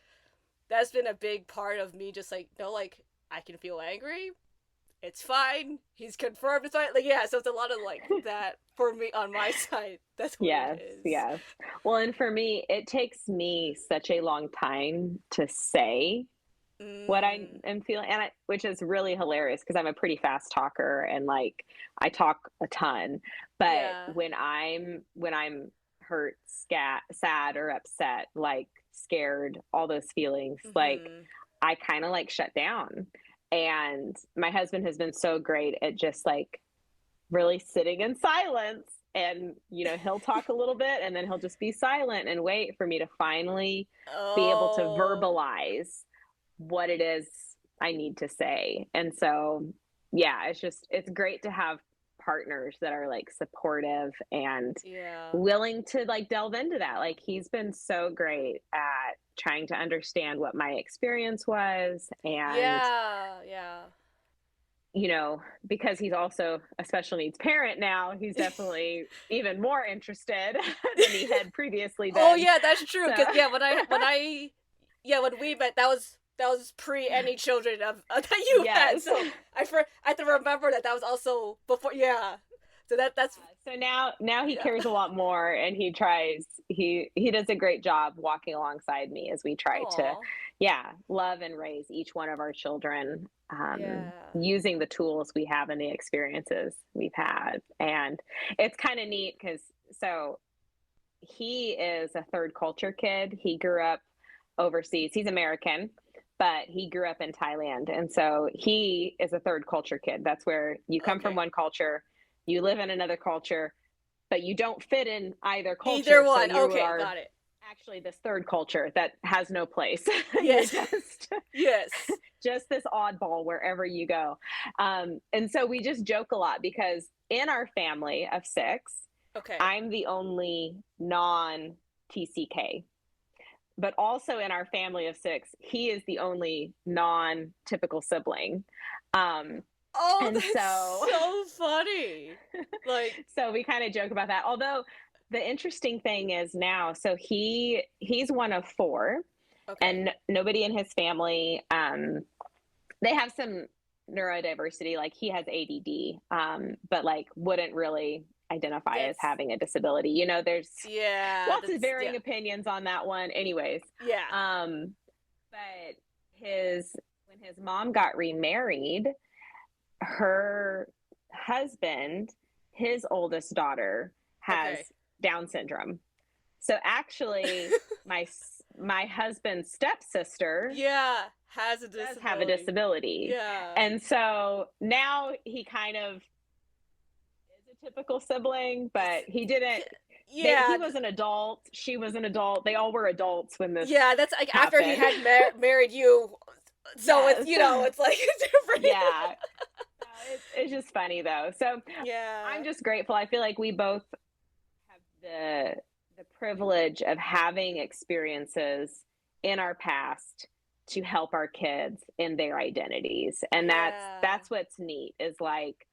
been a big part of me, just like, no, like I can feel angry, it's fine, he's confirmed it's fine. Like yeah, so it's a lot of like that for me on my side. That's what it Yes, is. yes. Well, and for me, it takes me such a long time to say what I Mm, am feeling, and which is really hilarious because I'm a pretty fast talker and like I talk a ton. But yeah. when I'm hurt, sad, or upset, like scared, all those feelings, like Mm-hmm. I kind of like shut down. And my husband has been so great at just like really sitting in silence, and you know, he'll talk a little bit and then he'll just be silent and wait for me to finally be able to Oh. verbalize what it is I need to say. And so yeah, it's great to have partners that are like supportive and Yeah. willing to like delve into that. Like he's been so great at trying to understand what my experience was, and Yeah. Yeah. you know, because he's also a special needs parent now, he's definitely even more interested than he had previously Oh been. yeah, that's true. So, Cause yeah, yeah, when we met, that was pre any children of that you had. yes. So I have to remember that that was also before. Yeah. So that's So now he yeah. cares a lot more, and he does a great job walking alongside me as we try to, Aw. yeah, love and raise each one of our children, Yeah. using the tools we have and the experiences we've had. And it's kind of neat because so he is a third culture kid. He grew up overseas. He's American, but he grew up in Thailand. And so he is a third culture kid. That's where you come from Okay. one culture, you live in another culture, but you don't fit in either Either culture. So one. you Okay, are got it. actually this third culture that has no place. You're Yes. Yes. just this oddball wherever you go. And so we just joke a lot because in our family of six, Okay. I'm the only non TCK, but also in our family of six, he is the only non typical sibling. Um, Oh, And that's so, so funny. Like, so we kind of joke about that. Although the interesting thing is now, so he's one of four, okay. and nobody in his family, they have some neurodiversity, like he has ADD, but like wouldn't really identify as That's having a disability. You know, there's yeah, lots of that's yeah. varying opinions on that one. Anyways, Yeah. but his when his mom got remarried, her husband, his oldest daughter, has Okay. Down syndrome. So actually, my my husband's stepsister Yeah, has a does have a disability. disability. Yeah. And so now he kind of is a typical sibling, but he didn't. He Yeah, was an adult. She was an adult. They all were adults when this yeah, that's like after he happened. had married you, so it's Yes. you know it's like different. Yeah. It's just funny though. So Yeah, I'm just grateful. I feel like we both have the privilege of having experiences in our past to help our kids in their identities. And yeah, that's what's neat is like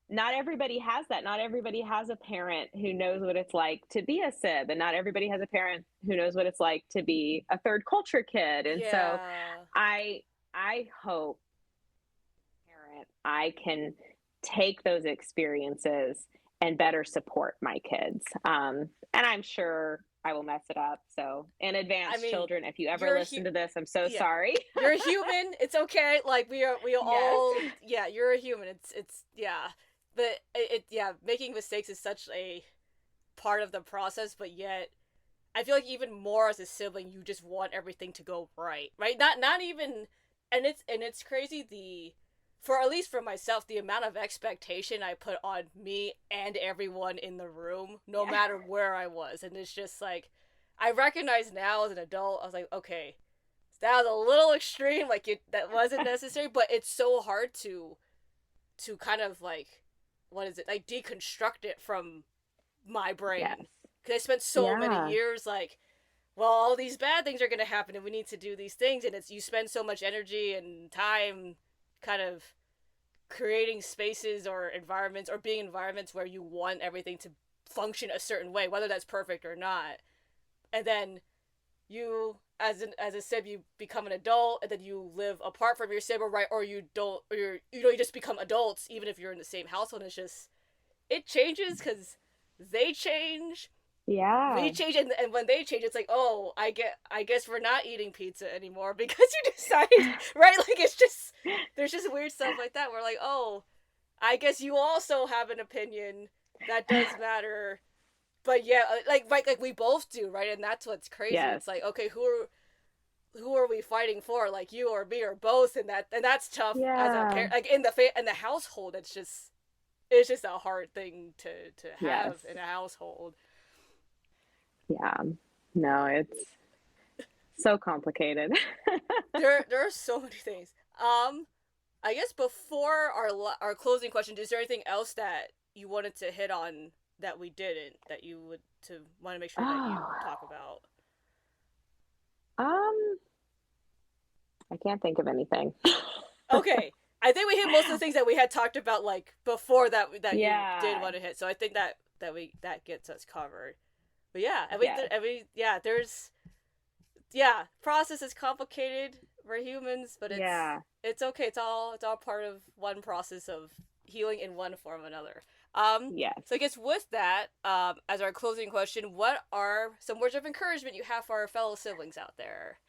not everybody has that. Not everybody has a parent who knows what it's like to be a sib, and not everybody has a parent who knows what it's like to be a third culture kid. And so yeah, I I hope parent I can take those experiences and better support my kids. And I'm sure I will mess it up. So in I advance, mean, children, if you ever you're listen to this, I'm so yeah, sorry. you're a human. It's okay. Like we Yes. all yeah, you're a human. It's yeah, but yeah, making mistakes is such a part of the process, but yet I feel like even more as a sibling, you just want everything to go right, right? Not even, and it's crazy for at least for myself, the amount of expectation I put on me and everyone in the room, no Yeah. matter where I was, and it's just like I recognize now as an adult, I was like, okay, that was a little extreme, like that wasn't necessary, but it's so hard to kind of like what is it like deconstruct it from my Yes. brain because I spent so many Yeah. years like, well, all these bad things are going to happen and we need to do these things, and it's you spend so much energy and time kind of creating spaces or environments or being environments where you want everything to function a certain way, whether that's perfect or not, and then you as a sib you become an adult and then you live apart from your sib, or right, or you don't, or you just become adults even if you're in the same household. And it's just it changes because they change, we Yeah. change, and when they change it's like, oh, I guess we're not eating pizza anymore because you decided, right, like it's just there's just weird stuff like that. We're like, oh, I guess you also have an opinion that does matter, but yeah, like we both do, right? And that's what's crazy. Yes. It's like, okay, who are we fighting for, like you or me or both? And that's tough as a Yeah. parent, like in the household. It's just a hard thing to Yes. have in a household. Yeah. No, it's so complicated. There are so many things. I guess before our closing question, is there anything else that you wanted to hit on that we didn't, that you would to want to make sure that you Oh. talk about? Um, I can't think of anything. Okay, I think we hit most of the things that we had talked about like before that you did Yeah. want to hit. So I think that gets us covered. But yeah, Yes. yeah, there's yeah, process is complicated. We're humans, but Yeah. it's okay. It's all part of one process of healing in one form or another. Yes. So I guess with that, as our closing question, what are some words of encouragement you have for our fellow siblings out there?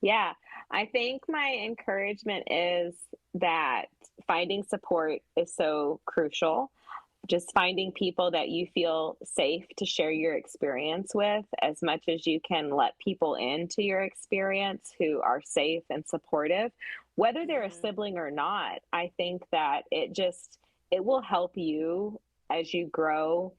Yeah. I think my encouragement is that finding support is so crucial. Just finding people that you feel safe to share your experience with, as much as you can let people into your experience who are safe and supportive, whether they're a Mm-hmm. sibling or not. I think that it will help you as you grow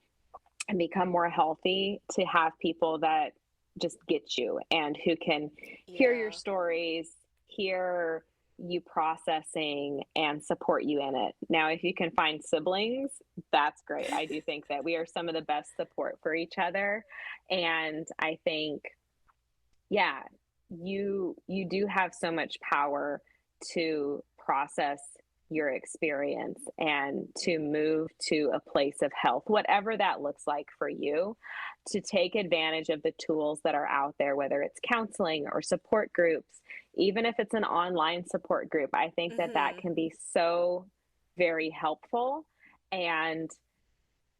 and become more healthy to have people that just get you and who can hear your Yeah. stories, hear you processing and support you in it. Now, if you can find siblings, that's great. I do think that we are some of the best support for each other. And I think, yeah, you do have so much power to process your experience and to move to a place of health, whatever that looks like for you, to take advantage of the tools that are out there, whether it's counseling or support groups, even if it's an online support group. I think that that can be so very helpful. And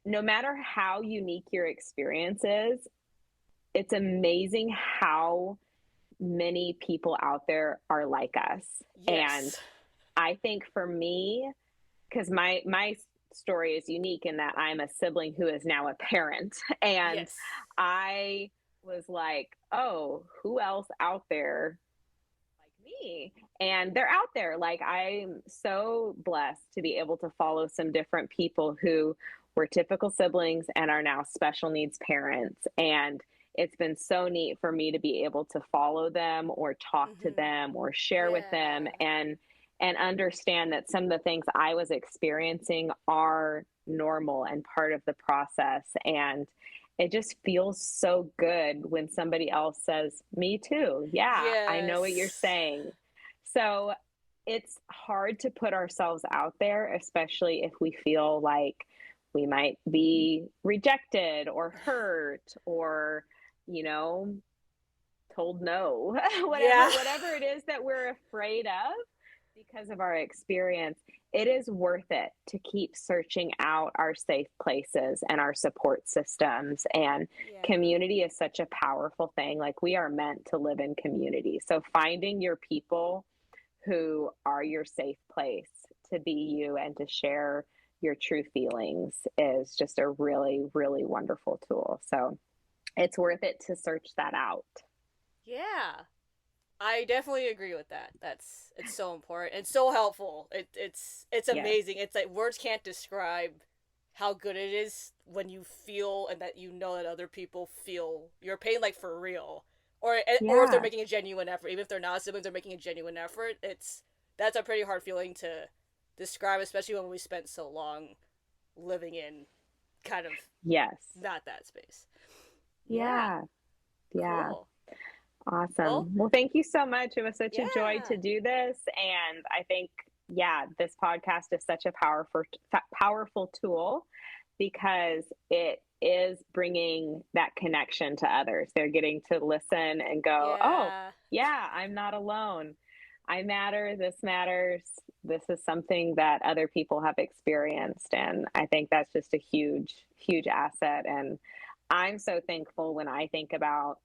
no matter how unique your experience is, it's amazing how many people out there are like us. Yes. And I think for me, because my story is unique in that I'm a sibling who is now a parent. And yes. I was like, oh, who else out there like me? And they're out there. Like, I'm so blessed to be able to follow some different people who were typical siblings and are now special needs parents. And it's been so neat for me to be able to follow them or talk to them or share with them and understand that some of the things I was experiencing are normal and part of the process. And it just feels so good when somebody else says, me too. Yeah, yes. I know what you're saying. So it's hard to put ourselves out there, especially if we feel like we might be rejected or hurt or, you know, told no, whatever it is that we're afraid of because of our experience. It is worth it to keep searching out our safe places and our support systems. And community is such a powerful thing. Like, we are meant to live in community. So finding your people who are your safe place to be you and to share your true feelings is just a really, really wonderful tool. So it's worth it to search that out. Yeah. I definitely agree with that. It's so important and so helpful. It's amazing. It's like words can't describe how good it is when you feel and that you know that other people feel your pain, like, for real, or if they're making a genuine effort. Even if they're not siblings, they're making a genuine effort. That's a pretty hard feeling to describe, especially when we spent so long living in kind of not that space. Yeah. Cool. Awesome. Well, thank you so much. It was such a joy to do this. And I think, this podcast is such a powerful tool because it is bringing that connection to others. They're getting to listen and go, I'm not alone. I matter. This matters. This is something that other people have experienced. And I think that's just a huge, huge asset. And I'm so thankful when I think about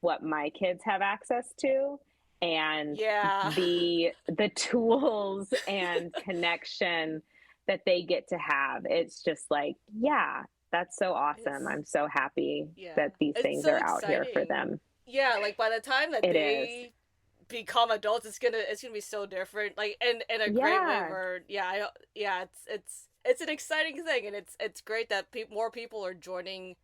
what my kids have access to and the tools and connection that they get to have. It's just like, that's so awesome. I'm so happy that these things are out here for them. Yeah, like, by the time that they become adults, it's gonna be so different. Like, in a great way where it's an exciting thing, and it's great that more people are joining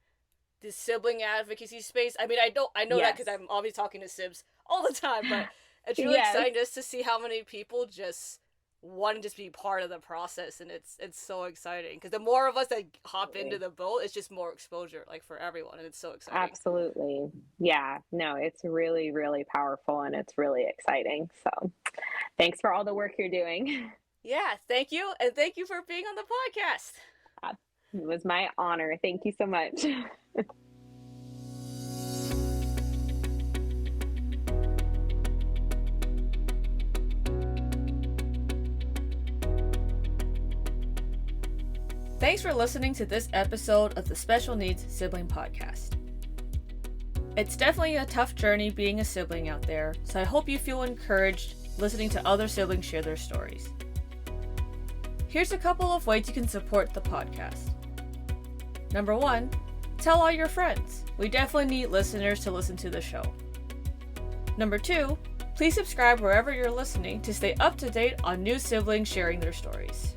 the sibling advocacy space. I mean, I know that because I'm obviously talking to sibs all the time, but it's really exciting just to see how many people just want to just be part of the process, and it's so exciting because the more of us that hop into the boat, it's just more exposure, like, for everyone, and it's so exciting. Absolutely. Yeah, no, it's really, really powerful, and it's really exciting. So thanks for all the work you're doing. Yeah, thank you, and thank you for being on the podcast. It was my honor. Thank you so much. Thanks for listening to this episode of the Special Needs Sibling Podcast. It's definitely a tough journey being a sibling out there, so I hope you feel encouraged listening to other siblings share their stories. Here's a couple of ways you can support the podcast. Number 1, tell all your friends. We definitely need listeners to listen to the show. Number 2, please subscribe wherever you're listening to stay up to date on new siblings sharing their stories.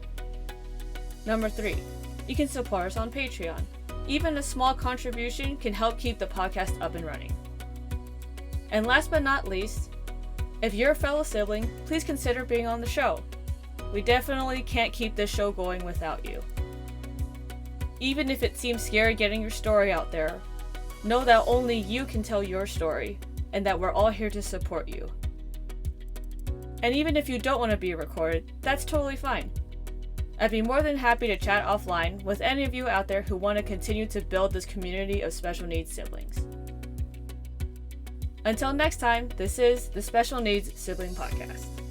Number 3, you can support us on Patreon. Even a small contribution can help keep the podcast up and running. And last but not least, if you're a fellow sibling, please consider being on the show. We definitely can't keep this show going without you. Even if it seems scary getting your story out there, know that only you can tell your story, and that we're all here to support you. And even if you don't want to be recorded, that's totally fine. I'd be more than happy to chat offline with any of you out there who want to continue to build this community of special needs siblings. Until next time, this is the Special Needs Sibling Podcast.